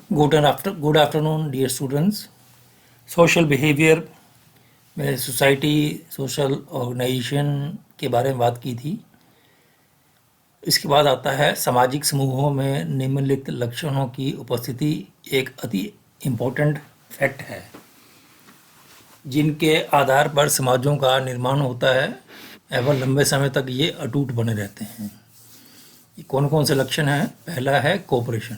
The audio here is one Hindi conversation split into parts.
Good afternoon dear students. Social behaviour में सोसाइटी सोशल ऑर्गेनाइजेशन के बारे में बात की थी। इसके बाद आता है सामाजिक समूहों में निम्नलिखित लक्षणों की उपस्थिति एक अति इम्पोर्टेंट फैक्ट है जिनके आधार पर समाजों का निर्माण होता है एवं लंबे समय तक ये अटूट बने रहते हैं। ये कौन कौन से लक्षण हैं? पहला है कोऑपरेशन।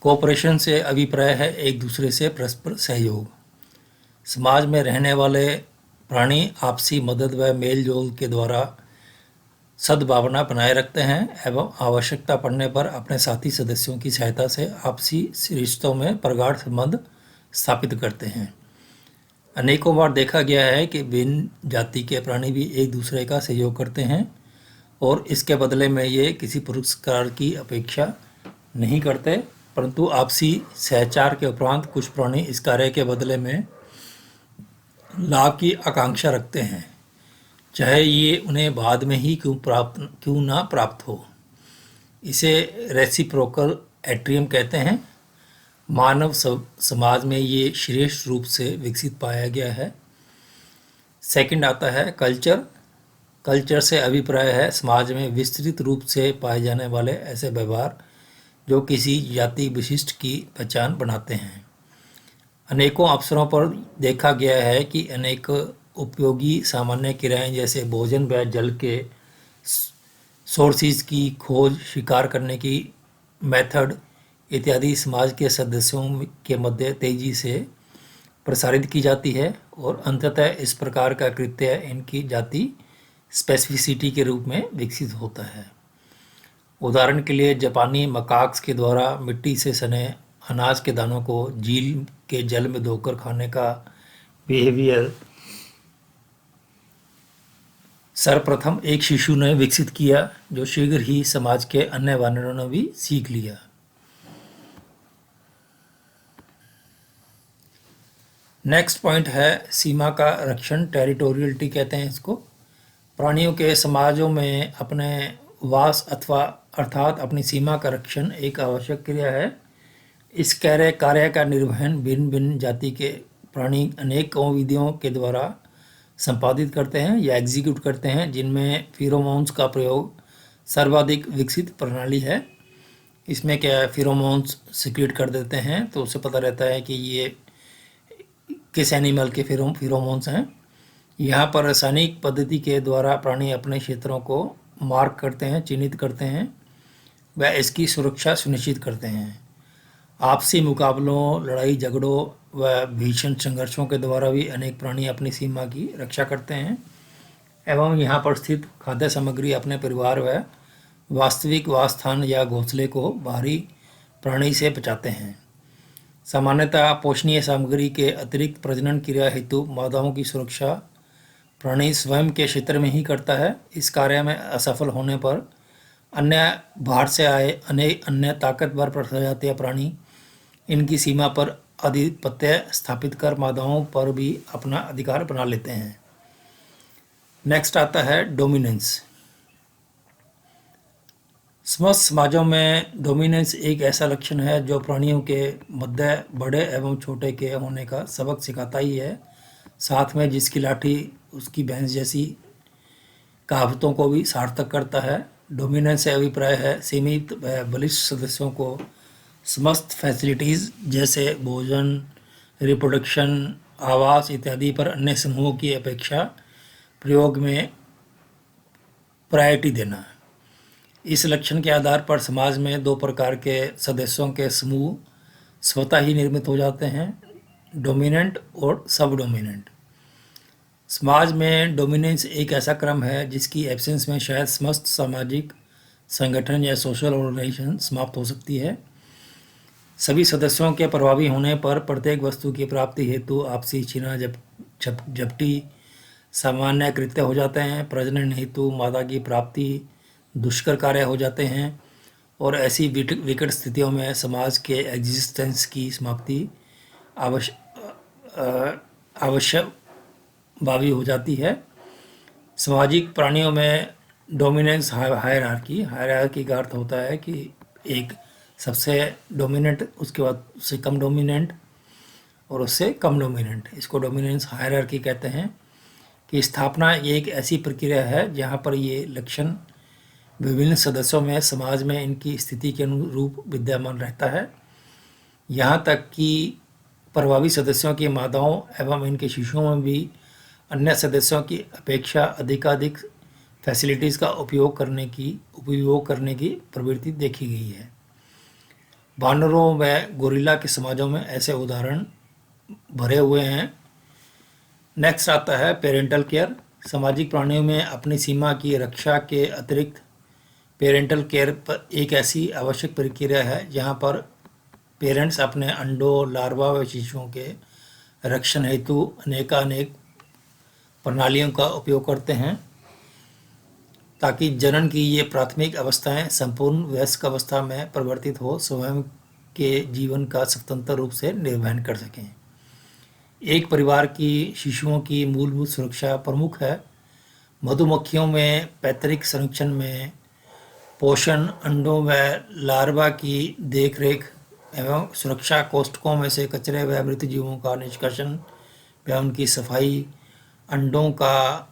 कोऑपरेशन से अभिप्राय है एक दूसरे से परस्पर सहयोग। समाज में रहने वाले प्राणी आपसी मदद व मेल जोल के द्वारा सद्भावना बनाए रखते हैं एवं आवश्यकता पड़ने पर अपने साथी सदस्यों की सहायता से आपसी रिश्तों में प्रगाढ़ संबंध स्थापित करते हैं। अनेकों बार देखा गया है कि भिन्न जाति के प्राणी भी एक दूसरे का सहयोग करते हैं और इसके बदले में ये किसी पुरस्कार की अपेक्षा नहीं करते, परंतु आपसी सहचार के उपरांत कुछ प्राणी इस कार्य के बदले में लाभ की आकांक्षा रखते हैं, चाहे ये उन्हें बाद में ही क्यों ना प्राप्त हो। इसे रेसिप्रोकल एट्रियम कहते हैं। मानव समाज में ये श्रेष्ठ रूप से विकसित पाया गया है। सेकंड आता है कल्चर। कल्चर से अभिप्राय है समाज में विस्तृत रूप से पाए जाने वाले ऐसे व्यवहार जो किसी जाति विशिष्ट की पहचान बनाते हैं। अनेकों अवसरों पर देखा गया है कि अनेक उपयोगी सामान्य क्रियाएं जैसे भोजन व जल के सोर्सेज की खोज, शिकार करने की मेथड इत्यादि समाज के सदस्यों के मध्य तेजी से प्रसारित की जाती है और अंततः इस प्रकार का कृत्य इनकी जाति स्पेसिफिसिटी के रूप में विकसित होता है। उदाहरण के लिए जापानी मकाक्स के द्वारा मिट्टी से सने अनाज के दानों को झील के जल में धोकर खाने का बिहेवियर सर्वप्रथम एक शिशु ने विकसित किया, जो शीघ्र ही समाज के अन्य वानरों ने भी सीख लिया। नेक्स्ट पॉइंट है सीमा का रक्षण, टेरिटोरियलिटी कहते हैं इसको। प्राणियों के समाजों में अपने वास अथवा अर्थात अपनी सीमा का रक्षण एक आवश्यक क्रिया है। इस कार्य का निर्वहन भिन्न भिन्न जाति के प्राणी अनेकों विधियों के द्वारा संपादित करते हैं या एग्जीक्यूट करते हैं, जिनमें फिरोमोन्स का प्रयोग सर्वाधिक विकसित प्रणाली है। इसमें क्या है, फिरोमोन्स सिक्रेट कर देते हैं तो उससे पता रहता है कि ये किस एनिमल के फिरोमोन्स हैं। यहाँ पर रासायनिक पद्धति के द्वारा प्राणी अपने क्षेत्रों को मार्क करते हैं, चिन्हित करते हैं व इसकी सुरक्षा सुनिश्चित करते हैं। आपसी मुकाबलों, लड़ाई झगड़ों व भीषण संघर्षों के द्वारा भी अनेक प्राणी अपनी सीमा की रक्षा करते हैं एवं यहाँ पर स्थित खाद्य सामग्री अपने परिवार व वास्तविक वासस्थान या घोंसले को बाहरी प्राणी से बचाते हैं। सामान्यतः पोषणीय सामग्री के अतिरिक्त प्रजनन क्रिया हेतु मादाओं की सुरक्षा प्राणी स्वयं के क्षेत्र में ही करता है। इस कार्य में असफल होने पर अन्य बाहर से आए अन्य ताकतवर प्रजातीय प्राणी इनकी सीमा पर आधिपत्य स्थापित कर मादाओं पर भी अपना अधिकार बना लेते हैं। नेक्स्ट आता है डोमिनेंस। समस्त समाजों में डोमिनेंस एक ऐसा लक्षण है जो प्राणियों के मध्य बड़े एवं छोटे के होने का सबक सिखाता ही है, साथ में जिसकी लाठी उसकी भैंस जैसी कहावतों को भी सार्थक करता है। डोमिनेंस से अभिप्राय है सीमित व बलिष्ठ सदस्यों को समस्त फैसिलिटीज़ जैसे भोजन, रिप्रोडक्शन, आवास इत्यादि पर अन्य समूहों की अपेक्षा प्रयोग में प्रायोरिटी देना। इस लक्षण के आधार पर समाज में दो प्रकार के सदस्यों के समूह स्वतः ही निर्मित हो जाते हैं, डोमिनेंट और सब डोमिनेंट। समाज में डोमिनेंस एक ऐसा क्रम है जिसकी एब्सेंस में शायद समस्त सामाजिक संगठन या सोशल ऑर्गेनाइजेशन समाप्त हो सकती है। सभी सदस्यों के प्रभावी होने पर प्रत्येक वस्तु की प्राप्ति हेतु आपसी छीना झपटी सामान्य कृत्य हो जाते हैं। प्रजनन हेतु मादा की प्राप्ति दुष्कर कार्य हो जाते हैं और ऐसी विकट स्थितियों में समाज के एग्जिस्टेंस की समाप्ति आवश्यक भावी हो जाती है। सामाजिक प्राणियों में डोमिनेंस हायरार्की का अर्थ होता है कि एक सबसे डोमिनेंट, उसके बाद उससे कम डोमिनेंट और उससे कम डोमिनेंट। इसको डोमिनेंस हायरार्की कहते हैं। कि स्थापना ये एक ऐसी प्रक्रिया है जहाँ पर ये लक्षण विभिन्न सदस्यों में समाज में इनकी स्थिति के अनुरूप विद्यमान रहता है, यहाँ तक कि प्रभावी सदस्यों की माताओं एवं इनके शिशुओं में भी अन्य सदस्यों की अपेक्षा अधिकाधिक फैसिलिटीज़ का उपयोग करने की प्रवृत्ति देखी गई है। बानरों व गोरिल्ला के समाजों में ऐसे उदाहरण भरे हुए हैं। नेक्स्ट आता है पेरेंटल केयर। सामाजिक प्राणियों में अपनी सीमा की रक्षा के अतिरिक्त पेरेंटल केयर पर एक ऐसी आवश्यक प्रक्रिया है जहाँ पर पेरेंट्स अपने अंडों, लार्वा व शिशुओं के रक्षण हेतु अनेकानेक प्रणालियों का उपयोग करते हैं ताकि जनन की ये प्राथमिक अवस्थाएं संपूर्ण वयस्क अवस्था में परिवर्तित हो स्वयं के जीवन का स्वतंत्र रूप से निर्वहन कर सकें। एक परिवार की शिशुओं की मूलभूत सुरक्षा प्रमुख है। मधुमक्खियों में पैतृक संरक्षण में पोषण, अंडों व लार्वा की देखरेख एवं सुरक्षा, कोष्ठकों में से कचरे व मृत जीवों का निष्कर्षण व उनकी सफाई, अंडों का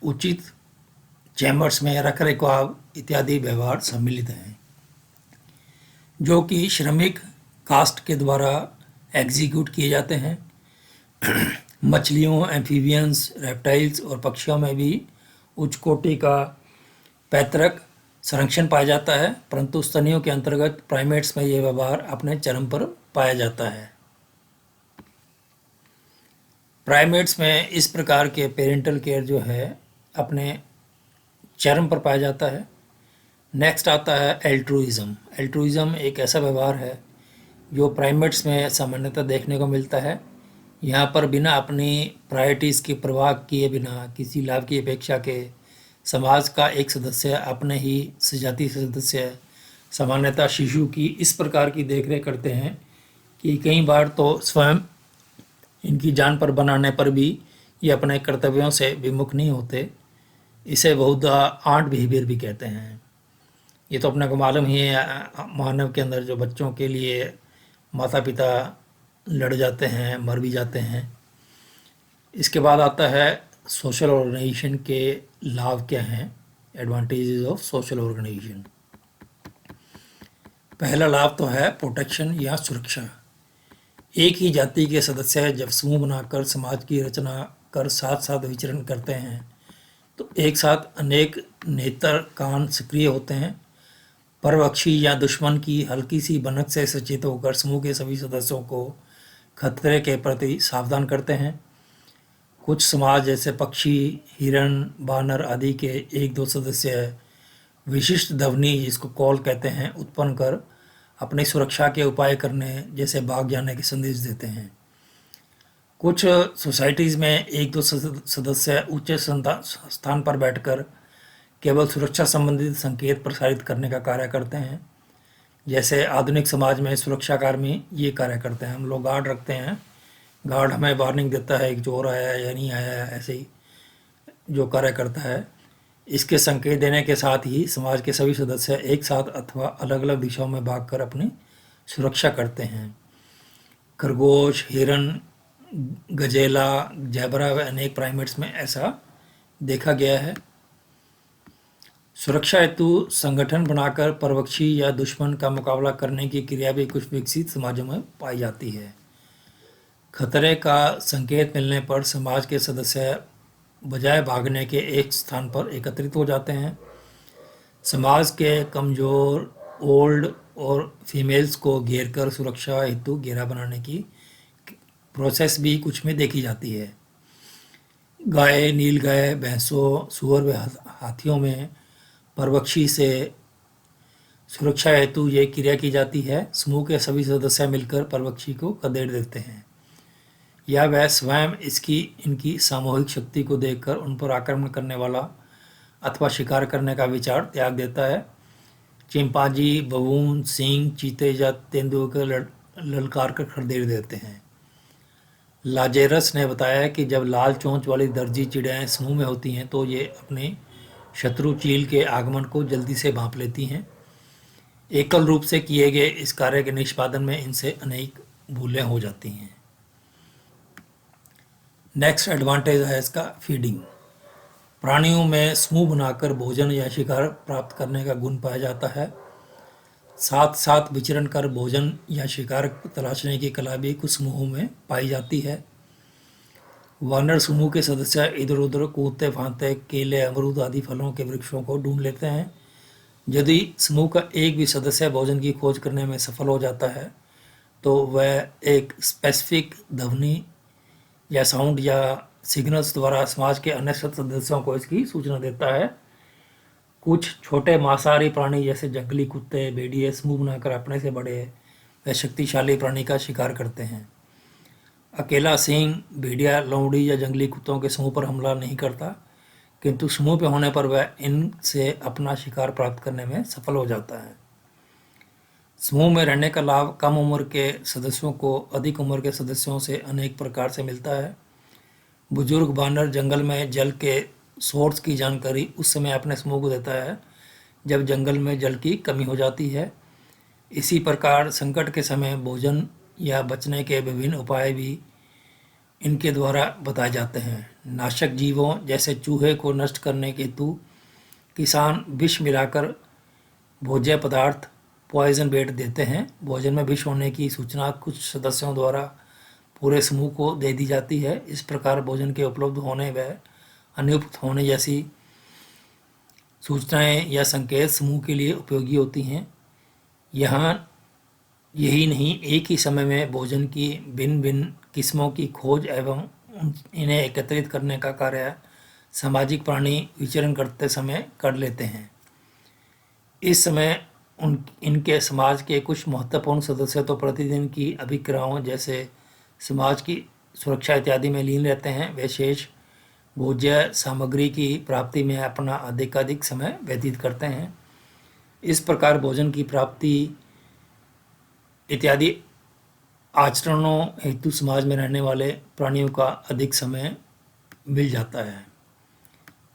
उचित चैम्बर्स में रख रखाव इत्यादि व्यवहार सम्मिलित हैं, जो कि श्रमिक कास्ट के द्वारा एग्जीक्यूट किए जाते हैं। मछलियों, एम्फीबियंस, रेप्टाइल्स और पक्षियों में भी उच्च कोटि का पैतृक संरक्षण पाया जाता है, परंतु स्तनियों के अंतर्गत प्राइमेट्स में यह व्यवहार अपने चरम पर पाया जाता है। प्राइमेट्स में इस प्रकार के पेरेंटल केयर जो है अपने चरम पर पाया जाता है। नेक्स्ट आता है एल्ट्रुइज्म। एल्ट्रुइज्म एक ऐसा व्यवहार है जो प्राइमेट्स में सामान्यतः देखने को मिलता है। यहाँ पर बिना अपनी प्रायोरिटीज़ की परवाह किए बिना किसी लाभ की अपेक्षा के समाज का एक सदस्य अपने ही सजातीय सदस्य सामान्यतः शिशु की इस प्रकार की देखरेख करते हैं कि कई बार तो स्वयं इनकी जान पर बनाने पर भी ये अपने कर्तव्यों से विमुख नहीं होते। इसे बहुधा आंट बिहेवियर भी कहते हैं। ये तो अपने को मालूम ही है, मानव के अंदर जो बच्चों के लिए माता पिता लड़ जाते हैं, मर भी जाते हैं। इसके बाद आता है सोशल ऑर्गेनाइजेशन के लाभ क्या हैं, एडवांटेजेस ऑफ सोशल ऑर्गेनाइजेशन। पहला लाभ तो है प्रोटेक्शन या सुरक्षा। एक ही जाति के सदस्य जब समूह बनाकर समाज की रचना कर साथ साथ विचरण करते हैं तो एक साथ अनेक नेत्र कान सक्रिय होते हैं। परवक्षी या दुश्मन की हल्की सी भनक से सचेत होकर समूह के सभी सदस्यों को खतरे के प्रति सावधान करते हैं। कुछ समाज जैसे पक्षी, हिरण, बानर आदि के एक दो सदस्य विशिष्ट ध्वनि, जिसको कॉल कहते हैं, उत्पन्न कर अपनी सुरक्षा के उपाय करने जैसे भाग जाने के संदेश देते हैं। कुछ सोसाइटीज़ में एक दो सदस्य उच्च स्थान पर बैठकर केवल सुरक्षा संबंधित संकेत प्रसारित करने का कार्य करते हैं। जैसे आधुनिक समाज में सुरक्षाकर्मी ये कार्य करते हैं। हम लोग गार्ड रखते हैं, गार्ड हमें वार्निंग देता है कि चोर आया या नहीं आया, ऐसे ही जो कार्य करता है। इसके संकेत देने के साथ ही समाज के सभी सदस्य एक साथ अथवा अलग अलग दिशाओं में भागकर अपनी सुरक्षा करते हैं। खरगोश, हिरन, गजेला, ज़ेब्रा व अनेक प्राइमेट्स में ऐसा देखा गया है। सुरक्षा हेतु संगठन बनाकर परवक्षी या दुश्मन का मुकाबला करने की क्रिया भी कुछ विकसित समाजों में पाई जाती है। खतरे का संकेत मिलने पर समाज के सदस्य बजाय भागने के एक स्थान पर एकत्रित हो जाते हैं। समाज के कमज़ोर, ओल्ड और फीमेल्स को घेर कर सुरक्षा हेतु घेरा बनाने की प्रोसेस भी कुछ में देखी जाती है। गाय, नीलगाय, भैंसों, सूअर व हाथियों में परवक्षी से सुरक्षा हेतु ये क्रिया की जाती है। समूह के सभी सदस्य मिलकर परवक्षी को खदेड़ देते हैं या वह स्वयं इनकी सामूहिक शक्ति को देखकर उन पर आक्रमण करने वाला अथवा शिकार करने का विचार त्याग देता है। चिंपांजी, बबून, सिंह, चीते या तेंदुओं को ललकार कर खदेड़ देते हैं। लाजेरस ने बताया कि जब लाल चोंच वाली दर्जी चिड़ियाँ समूह में होती हैं तो ये अपने शत्रु चील के आगमन को जल्दी से भांप लेती हैं। एकल रूप से किए गए इस कार्य के निष्पादन में इनसे अनेक भूलें हो जाती हैं। नेक्स्ट एडवांटेज है इसका फीडिंग। प्राणियों में समूह बनाकर भोजन या शिकार प्राप्त करने का गुण पाया जाता है। साथ साथ विचरण कर भोजन या शिकार तलाशने की कला भी कुछ समूहों में पाई जाती है। वानर समूह के सदस्य इधर उधर कूदते फांदते केले, अमरूद आदि फलों के वृक्षों को ढूंढ लेते हैं। यदि समूह का एक भी सदस्य भोजन की खोज करने में सफल हो जाता है तो वह एक स्पेसिफिक ध्वनि या साउंड या सिग्नल्स द्वारा समाज के अन्य सदस्यों को इसकी सूचना देता है। कुछ छोटे मांसाहारी प्राणी जैसे जंगली कुत्ते, भेड़िए समूह बनाकर अपने से बड़े व शक्तिशाली प्राणी का शिकार करते हैं। अकेला सिंह, भेड़िया, लोमड़ी या जंगली कुत्तों के समूह पर हमला नहीं करता, किंतु समूह पे होने पर वह इनसे अपना शिकार प्राप्त करने में सफल हो जाता है। समूह में रहने का लाभ कम उम्र के सदस्यों को अधिक उम्र के सदस्यों से अनेक प्रकार से मिलता है। बुजुर्ग बानर जंगल में जल के सोर्स की जानकारी उस समय अपने समूह को देता है जब जंगल में जल की कमी हो जाती है। इसी प्रकार संकट के समय भोजन या बचने के विभिन्न उपाय भी इनके द्वारा बताए जाते हैं। नाशक जीवों जैसे चूहे को नष्ट करने के हेतु किसान विष मिलाकर भोज्य पदार्थ पॉइजन बेट देते हैं। भोजन में विष होने की सूचना कुछ सदस्यों द्वारा पूरे समूह को दे दी जाती है। इस प्रकार भोजन के उपलब्ध होने व अनुपयुक्त होने जैसी सूचनाएं या संकेत समूह के लिए उपयोगी होती हैं। यहाँ यही नहीं, एक ही समय में भोजन की भिन्न भिन्न किस्मों की खोज एवं इन्हें एकत्रित करने का कार्य सामाजिक प्राणी विचरण करते समय कर लेते हैं। इस समय इनके समाज के कुछ महत्वपूर्ण सदस्य तो प्रतिदिन की अभिक्रियाओं जैसे समाज की सुरक्षा इत्यादि में लीन रहते हैं। वे शेष भोज्य सामग्री की प्राप्ति में अपना अधिकाधिक समय व्यतीत करते हैं। इस प्रकार भोजन की प्राप्ति इत्यादि आचरणों हेतु समाज में रहने वाले प्राणियों का अधिक समय मिल जाता है।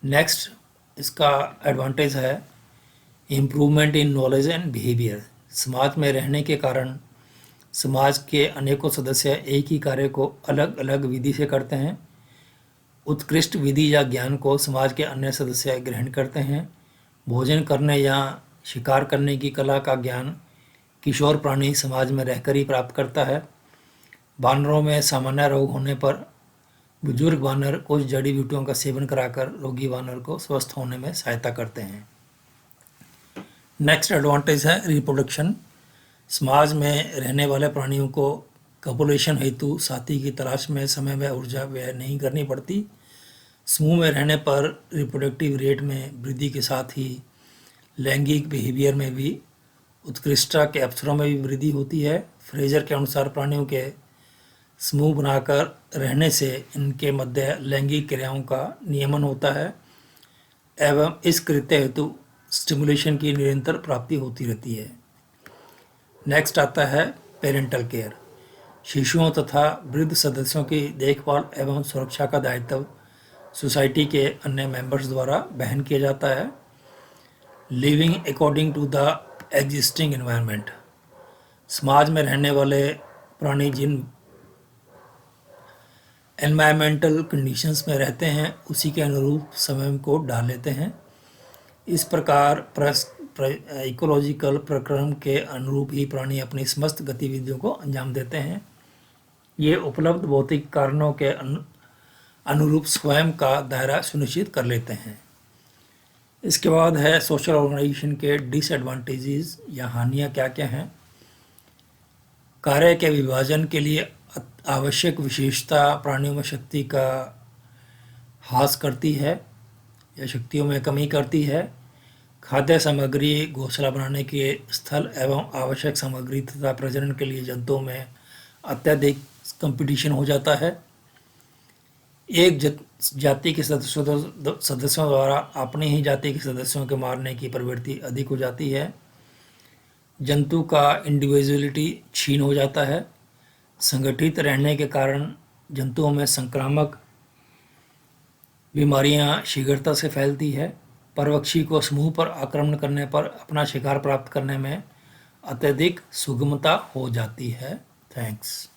नेक्स्ट इसका एडवांटेज है improvement in knowledge and behaviour. समाज में रहने के कारण समाज के अनेकों सदस्य एक ही कार्य को अलग अलग विधि से करते हैं। उत्कृष्ट विधि या ज्ञान को समाज के अन्य सदस्य ग्रहण करते हैं। भोजन करने या शिकार करने की कला का ज्ञान किशोर प्राणी समाज में रहकर ही प्राप्त करता है। बानरों में सामान्य रोग होने पर बुजुर्ग बानर कुछ जड़ी बूटियों का सेवन कराकर रोगी बानर को स्वस्थ होने में सहायता करते हैं। नेक्स्ट एडवांटेज है रिप्रोडक्शन। समाज में रहने वाले प्राणियों को कॉपुलेशन हेतु साथी की तलाश में समय व ऊर्जा व्यय नहीं करनी पड़ती। समूह में रहने पर रिप्रोडक्टिव रेट में वृद्धि के साथ ही लैंगिक बिहेवियर में भी उत्कृष्टता के अवसरों में भी वृद्धि होती है। फ्रेजर के अनुसार प्राणियों के समूह बनाकर रहने से इनके मध्य लैंगिक क्रियाओं का नियमन होता है एवं इस कृत्य हेतु स्टिमुलेशन की निरंतर प्राप्ति होती रहती है। नेक्स्ट आता है पेरेंटल केयर। शिशुओं तथा वृद्ध सदस्यों की देखभाल एवं सुरक्षा का दायित्व सोसाइटी के अन्य मेंबर्स द्वारा वहन किया जाता है। Living according to the existing environment. समाज में रहने वाले प्राणी जिन एनवायरमेंटल कंडीशंस में रहते हैं उसी के अनुरूप समय को ढाल लेते हैं। इस प्रकार इकोलॉजिकल प्रक्रम के अनुरूप ही प्राणी अपनी समस्त गतिविधियों को अंजाम देते हैं। ये उपलब्ध भौतिक कारणों के अनुरूप स्वयं का दायरा सुनिश्चित कर लेते हैं। इसके बाद है सोशल ऑर्गेनाइजेशन के डिसएडवांटेजेस या हानियाँ क्या क्या हैं। कार्य के विभाजन के लिए आवश्यक विशेषता प्राणियों में शक्ति का ह्रास करती है या शक्तियों में कमी करती है। खाद्य सामग्री, घोंसला बनाने के स्थल एवं आवश्यक सामग्री तथा प्रजनन के लिए जंतुओं में अत्यधिक कंपटीशन हो जाता है। एक जाति के सदस्यों द्वारा अपनी ही जाति के सदस्यों के मारने की प्रवृत्ति अधिक हो जाती है। जंतु का इंडिविजुअलिटी क्षीण हो जाता है। संगठित रहने के कारण जंतुओं में संक्रामक बीमारियां शीघ्रता से फैलती है। परवक्षी को समूह पर आक्रमण करने पर अपना शिकार प्राप्त करने में अत्यधिक सुगमता हो जाती है। थैंक्स।